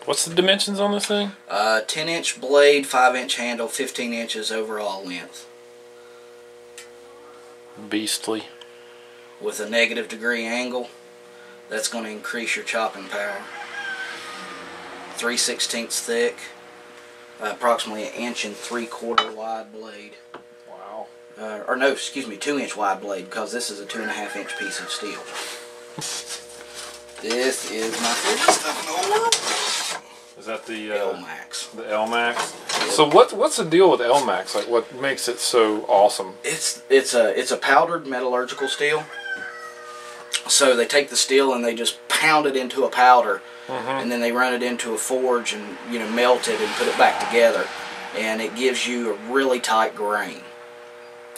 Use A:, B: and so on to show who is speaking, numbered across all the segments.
A: What's the dimensions on this thing?
B: 10-inch blade, 5-inch handle, 15 inches overall length.
A: Beastly.
B: With a -degree angle, that's going to increase your chopping power. 3/16 thick, approximately 1 3/4 wide blade.
A: Wow.
B: Or no, excuse me, 2-inch wide blade, because this is a 2.5-inch piece of steel. This is my favorite stuff in the world.
A: Is that the
B: L-Max?
A: The L-Max. Yep. So what's the deal with L-Max? Like, what makes it so awesome?
B: It's a powdered metallurgical steel. So they take the steel and they just pound it into a powder, and then they run it into a forge and melt it and put it back together, and it gives you a really tight grain.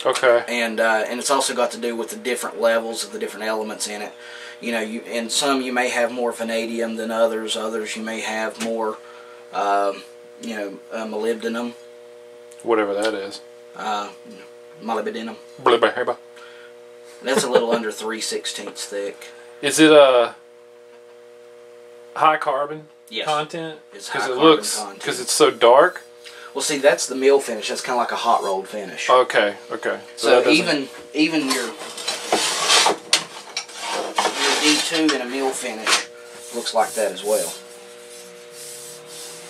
A: Okay.
B: And it's also got to do with the different levels of the different elements in it. In some you may have more vanadium than others. Others you may have more, molybdenum.
A: Whatever that is.
B: Molybdenum.
A: Blibba.
B: That's a little under 3/16 thick.
A: Is it a high carbon content?
B: It's high
A: carbon
B: content.
A: Because it's so dark.
B: Well, see, that's the mill finish. That's kind of like a hot rolled finish.
A: Okay.
B: So even your D2 in a mill finish looks like that as well.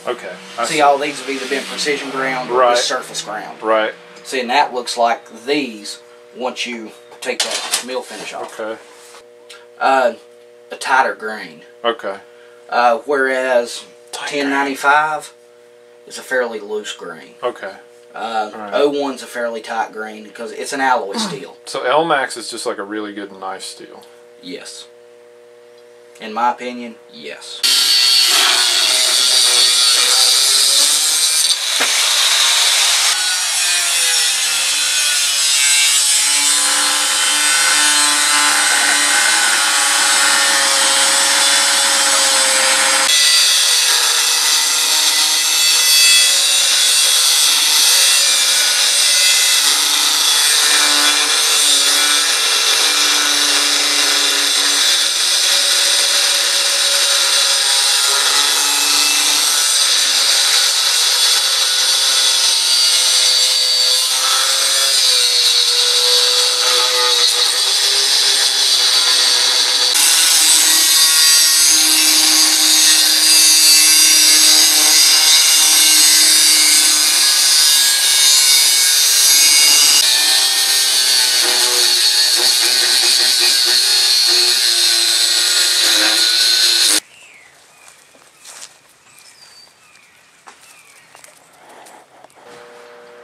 A: Okay.
B: See, all these have either been precision ground or just surface ground.
A: Right.
B: See, and that looks like these once you take that mill finish off.
A: Okay.
B: A tighter grain.
A: Okay.
B: Whereas 1095 is a fairly loose grain.
A: Okay.
B: Right. 01's a fairly tight grain because it's an alloy steel.
A: So L-Max is just like a really good knife steel.
B: Yes. In my opinion, yes.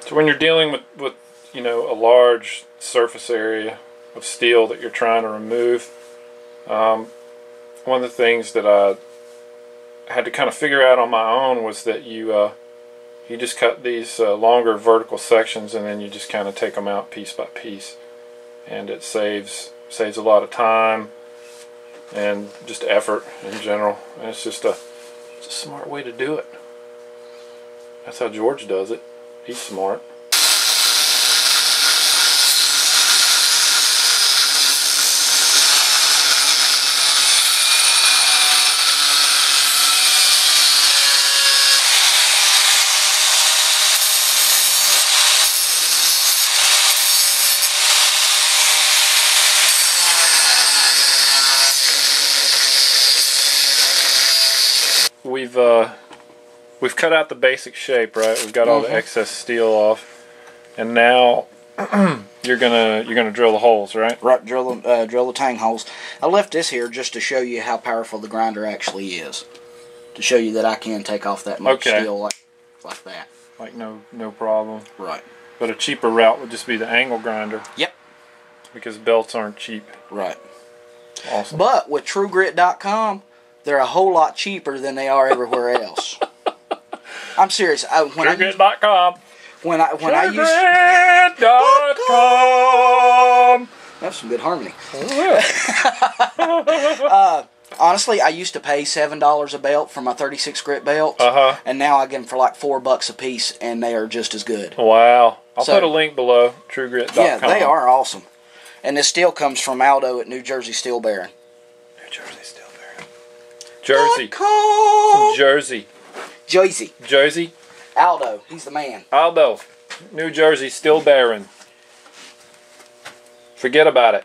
A: So when you're dealing with a large surface area of steel that you're trying to remove, one of the things that I had to kind of figure out on my own was that you just cut these longer vertical sections and then you just kind of take them out piece by piece, and it saves a lot of time and just effort in general, and it's a smart way to do it. That's how George does it. He's smart. We've cut out the basic shape, right? We've got all the excess steel off, and now you're gonna drill the holes, right?
B: Right, drill the tang holes. I left this here just to show you how powerful the grinder actually is, to show you that I can take off that much steel like that.
A: Like no problem.
B: Right.
A: But a cheaper route would just be the angle grinder.
B: Yep.
A: Because belts aren't cheap.
B: Right.
A: Awesome.
B: But with TrueGrit.com, they're a whole lot cheaper than they are everywhere else. I'm serious.
A: TrueGrit.com.
B: When I use
A: TrueGrit.com.
B: That's some good harmony.
A: Oh,
B: honestly, I used to pay $7 a belt for my 36 grit belts, and now I get them for like $4 a piece, and they are just as good.
A: Wow! I'll put a link below. TrueGrit.com.
B: Yeah, they are awesome. And this steel comes from Aldo at New Jersey Steel Baron.
A: New Jersey Steel Baron. Jersey.
B: .com.
A: Jersey.
B: Jersey.
A: Jersey.
B: Aldo, he's the man.
A: Aldo. New Jersey, still barren. Forget about it.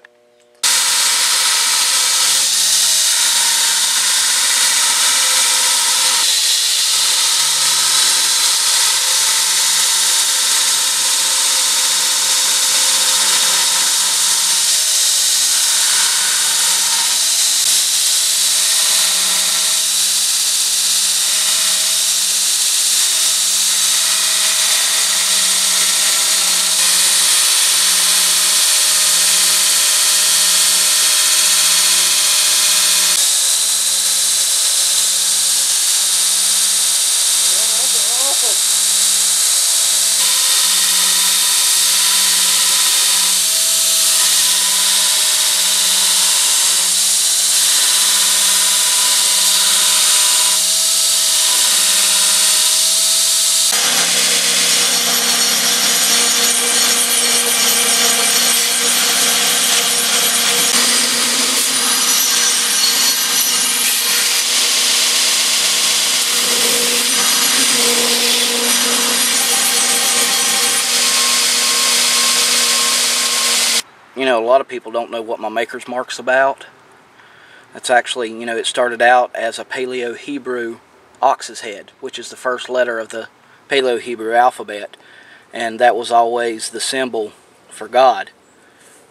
B: You know, a lot of people don't know what my maker's mark's about. That's actually, you know, it started out as a Paleo-Hebrew ox's head, which is the first letter of the Paleo-Hebrew alphabet. And that was always the symbol for God.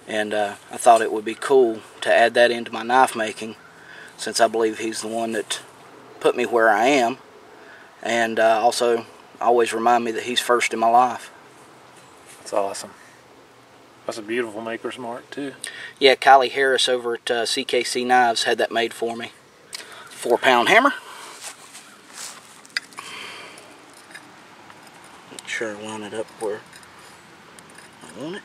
B: And I thought it would be cool to add that into my knife making, since I believe he's the one that put me where I am. And also always remind me that he's first in my life.
C: That's awesome. That's a beautiful maker's mark too.
B: Yeah, Kylie Harris over at CKC Knives had that made for me. 4-pound hammer. Make sure I line it up where I want it.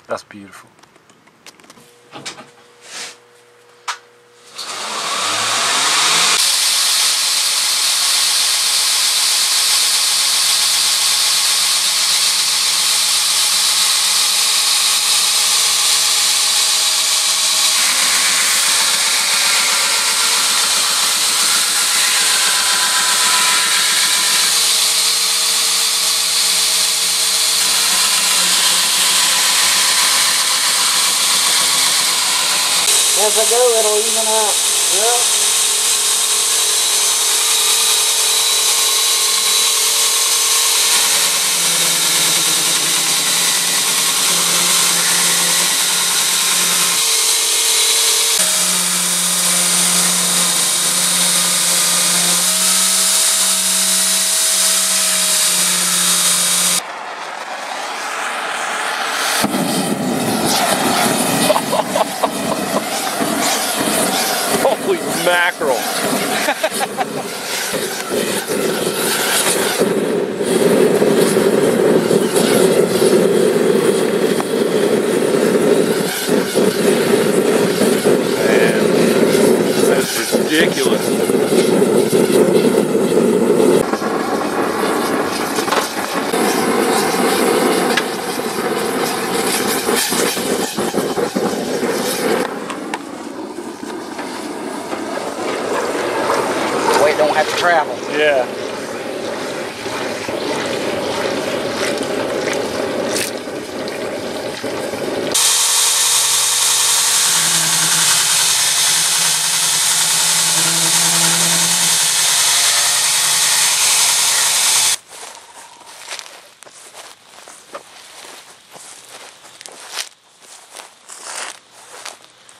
C: That's beautiful.
B: As I go, it'll even out. Yep.
A: Holy mackerel. Man, that's ridiculous.
B: Way it don't have to travel.
A: Yeah.